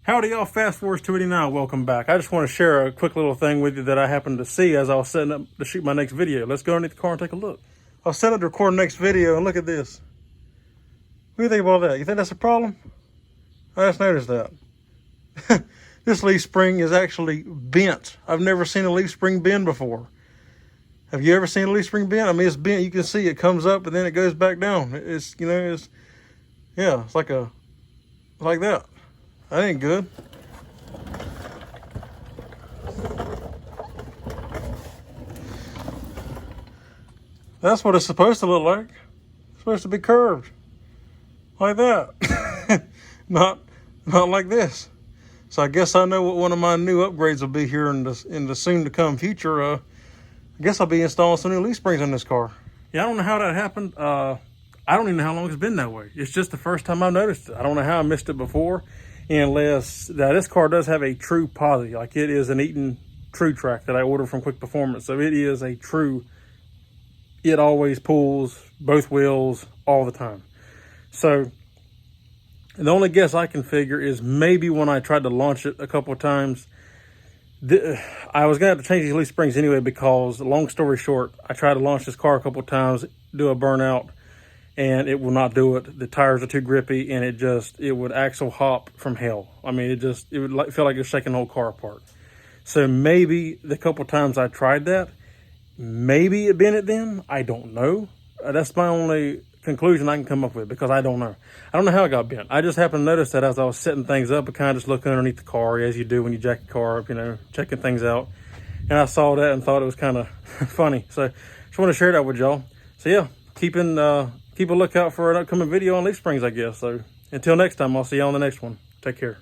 Howdy y'all, Fast Forwards 289, welcome back. I just want to share a quick little thing with you that I happened to see as I was setting up to shoot my next video. Let's go underneath the car and take a look. I'll set up to record the next video and look at this. What do you think about that? You think that's a problem? I just noticed that. This leaf spring is actually bent. I've never seen a leaf spring bend before. Have you ever seen a leaf spring bent? I mean, it's bent. You can see it comes up and then it goes back down. It's like that. That ain't good. That's what it's supposed to look like. It's supposed to be curved. Like that. Not like this. So I guess I know what one of my new upgrades will be here in the soon to come future. I guess I'll be installing some new leaf springs on this car. Yeah, I don't know how that happened. I don't even know how long it's been that way. It's just the first time I've noticed it. I don't know how I missed it before. Unless now this car does have a true posi, like it is an Eaton True Track that I ordered from Quick Performance. So it is a true, it always pulls both wheels all the time. So the only guess I can figure is maybe when I tried to launch it a couple of times, I was gonna have to change these leaf springs anyway, because long story short, I tried to launch this car a couple of times, do a burnout, and it will not do it. The tires are too grippy, and it would axle hop from hell. I mean, it would feel like you're shaking the whole car apart. So maybe the couple times I tried that, maybe it bent it then. I don't know. That's my only conclusion I can come up with, because I don't know. I don't know how it got bent. I just happened to notice that as I was setting things up, I kind of just looked underneath the car, as you do when you jack the car up, checking things out. And I saw that and thought it was kind of funny. So just want to share that with y'all. So yeah, keep a lookout for an upcoming video on leaf springs, I guess. So until next time, I'll see you on the next one. Take care.